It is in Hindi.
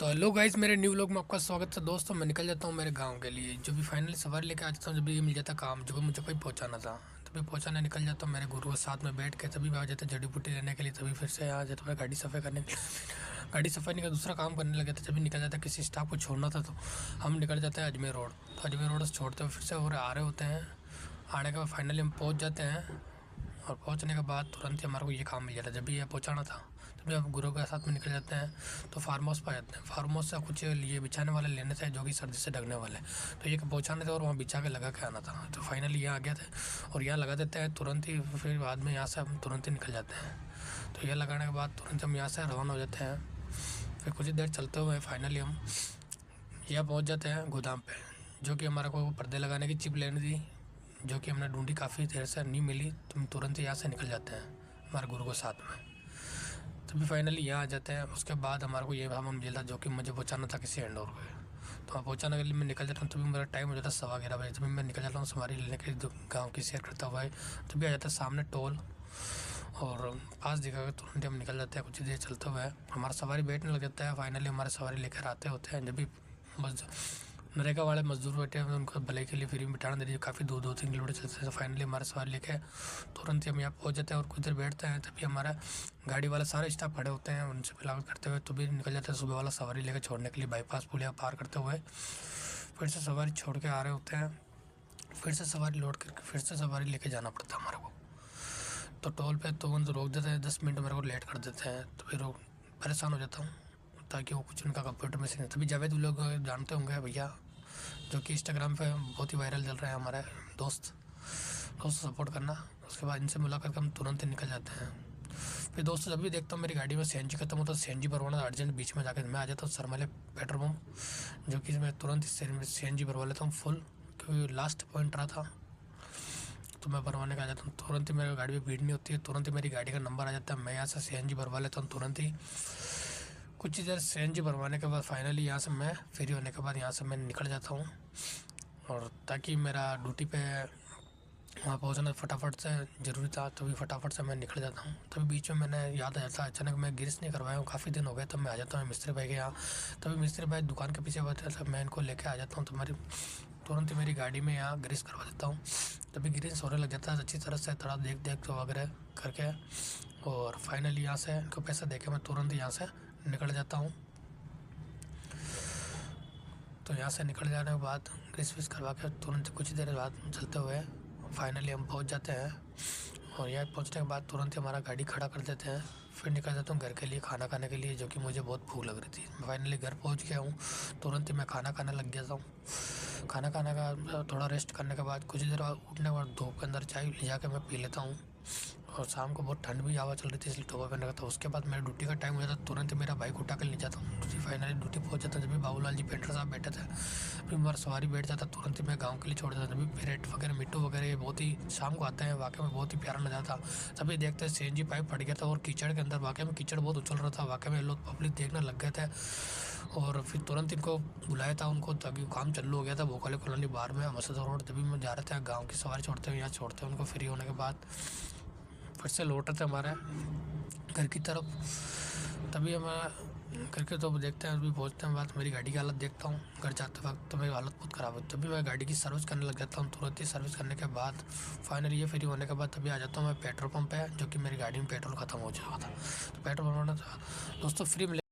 तो हेलो गाइस, मेरे न्यू व्लॉग में आपका स्वागत है। दोस्तों मैं निकल जाता हूँ मेरे गांव के लिए, जो भी फाइनली सवारी लेके आ जाता हूँ। जब भी ये मिल जाता काम जो भी मुझे कोई पहुँचाना था, तभी पहुँचाने निकल जाता हूँ मेरे गुरु के साथ में बैठ के। तभी आ जाते जड़ी बूटी लेने के लिए, तभी फिर से आ जाता मैं गाड़ी सफ़ाई करने के लिए। गाड़ी सफ़ाई नहीं कर दूसरा काम करने लगे थे। जब भी निकल जाता किसी स्टाफ को छोड़ना था, तो हम निकल जाते हैं अजमेर रोड। तो अजमेर रोड से छोड़ते हुए फिर से और आ रहे होते हैं। आने के बाद फाइनली हम पहुँच जाते हैं, और पहुंचने के बाद तुरंत ही हमारे को ये काम मिल जाता है। जब भी ये पहुंचाना था, तभी हम गुरु के साथ में निकल जाते हैं। तो फार्म हाउस पर आ जाते हैं। फार्म हाउस से कुछ लिए बिछाने वाले लेने थे, जो कि सर्दी से ढकने वाले, तो ये पहुंचाने थे और वहाँ बिछा के लगा के आना था। तो फाइनली यहाँ आ गया थे और यहाँ लगा देते हैं तुरंत ही। फिर बाद में यहाँ से हम तुरंत ही निकल जाते हैं। तो यह लगाने के बाद तुरंत हम यहाँ से रवाना हो जाते हैं। फिर कुछ ही देर चलते हुए फाइनली हम यहाँ पहुँच जाते हैं गोदाम पे, जो कि हमारे को पर्दे लगाने की चिप लेनी थी, जो कि हमने ढूंढी, काफ़ी देर से नहीं मिली। तो हम तुरंत ही यहाँ से निकल जाते हैं हमारे गुरु के साथ में। तभी फाइनली यहाँ आ जाते हैं। उसके बाद हमारे को ये काम मिला, जो कि मुझे पहुँचाना था किसी एंडोर पे। तो वहाँ पहुँचाने के लिए मैं निकल जाता हूँ। तभी मेरा टाइम हो जाता है 11:15 बजे। तभी मैं निकल जाता हूँ सवारी लेने के लिए गाँव की सैर करता हुआ है। तभी आ जाता है सामने टोल, और पास दिखा के तुरंत हम निकल जाते हैं। कुछ ही देर चलते हुए हमारा सवारी बैठने लग जाता है। फाइनली हमारे सवारी लेकर आते होते हैं। जब भी बस नरेगा वाले मजदूर बैठे हैं, उनको भले के लिए फ्री में बिठाना दे रही है। काफ़ी 2-3 किलोमीटर चलते हैं। तो फाइनली हमारे सवारी लेके तुरंत ही हम यहाँ पहुँच जाते हैं और कुछ देर बैठते हैं। तभी हमारा गाड़ी वाला सारे स्टाफ खड़े होते हैं, उनसे मिलावट करते हुए तो भी निकल जाते हैं सुबह वाला सवारी लेकर छोड़ने के लिए। बाईपास पुलिया पार करते हुए फिर से सवारी छोड़ के आ रहे होते हैं। फिर से सवारी लोड करके फिर से सवारी लेके जाना पड़ता है हमारे को। तो टोल पे तुरंत रोक देते हैं, 10 मिनट मेरे को लेट कर देते हैं। तो फिर परेशान हो जाता हूँ, ताकि वो कुछ उनका कंप्यूटर में सीखना। तभी जावेद लोग जानते होंगे भैया, जो कि इंस्टाग्राम पे बहुत ही वायरल चल रहे हैं, हमारे दोस्त सपोर्ट करना। उसके बाद इनसे मुलाकात कर हम तुरंत ही निकल जाते हैं। फिर दोस्तों जब भी देखता हूँ मेरी गाड़ी में सीएनजी खत्म होता है, सीएनजी भरवाना अर्जेंट, बीच में जाकर मैं आ जाता हूँ सरमले पेट्रोल पम्प, जो कि मैं तुरंत ही सीएनजी भरवा लेता हूँ फुल, क्योंकि लास्ट पॉइंट रहा था। तो मैं भरवाने का आ जाता हूँ। तुरंत ही मेरी गाड़ी में भीड़ नहीं होती है, तुरंत ही मेरी गाड़ी का नंबर आ जाता है। मैं यहाँ से सीएनजी भरवा लेता हूँ तुरंत ही। कुछ ही देर सीएनजी भरवाने के बाद फाइनली यहाँ से मैं फ्री होने के बाद यहाँ से मैं निकल जाता हूँ, और ताकि मेरा ड्यूटी पे वहाँ पहुँचना फटाफट से ज़रूरी था। तभी फटाफट से मैं निकल जाता हूँ। तभी बीच में मैंने याद आ जाता है अचानक, मैं गिरिस नहीं करवाया हूँ काफ़ी दिन हो गए। तब मैं आ जाता हूँ मिस्त्री भाई के यहाँ। तभी मिस्त्री भाई दुकान के पीछे बैठे थे, मैं इनको लेके आ जाता हूँ। तो तुरंत ही मेरी गाड़ी में यहाँ ग्रीस करवा देता हूँ। तभी ग्रीस होने लग जाता है अच्छी तरह से, थोड़ा देख तो वगैरह करके। और फाइनली यहाँ से इनको पैसा देके मैं तुरंत यहाँ से निकल जाता हूँ। तो यहाँ से निकल जाने के बाद ग्रीस व्रीस करवा के तुरंत कुछ देर बाद चलते हुए फाइनली हम पहुँच जाते हैं। और यहाँ पहुँचने के बाद तुरंत ही हमारा गाड़ी खड़ा कर देते हैं। फिर निकल जाता हूँ घर के लिए खाना खाने के लिए, जो कि मुझे बहुत भूख लग रही थी। फाइनली घर पहुँच गया हूँ, तुरंत ही मैं खाना खाने लग गया था। खाना खाने का थोड़ा रेस्ट करने के बाद कुछ देर बाद उठने के बाद धूप के अंदर चाय ले जाकर मैं पी लेता हूँ। और शाम को बहुत ठंड भी हवा चल रही थी, इसलिए टोपा पहनने का था। उसके बाद मेरा ड्यूटी का टाइम हो जाता, तुरंत मेरा बाइक उठा कर ले जाता हूँ ड्यूटी। फाइनली ड्यूटी पहुँच जाता। जब भी बाबूलाल जी पेंटर साहब बैठे थे, फिर हमारा सवारी बैठ जाता, तुरंत ही मैं गाँव के लिए छोड़ देता। तभी पेरेट वगैरह मिट्टू वगैरह ये बहुत ही शाम को आते हैं, वाकई में बहुत ही प्यारा नज़ारा था। तभी देखते सीएनजी पाइप फट गया था और कीचड़ के अंदर, वाकई में कीचड़ बहुत उछल रहा था। वाकई में लोग पब्लिक देखने लग गए थे। और फिर तुरंत इनको बुलाया था उनको, ताकि काम चालू हो गया था भोकाली कॉलोनी बाहर में मसूद रोड। तभी मैं जा रहे थे गाँव की सवारी छोड़ते हुए, यहाँ छोड़ते हैं उनको फ्री होने के बाद फिर से लौट रहे थे हमारे घर की तरफ। तभी हम घर के तो देखते हैं, अभी पहुँचते हैं बाद मेरी गाड़ी की हालत देखता हूँ। घर जाते वक्त तो मेरी हालत बहुत ख़राब है। तभी मैं गाड़ी की सर्विस करने लग जाता हूँ। तुरंत ही सर्विस करने के बाद फाइनली ये फ्री होने के बाद तभी आ जाता हूँ मैं पेट्रोल पंप पे, जो कि मेरी गाड़ी में पेट्रोल ख़त्म हो चुका था। तो पेट्रोल भरवाना था दोस्तों, फ्री मिले।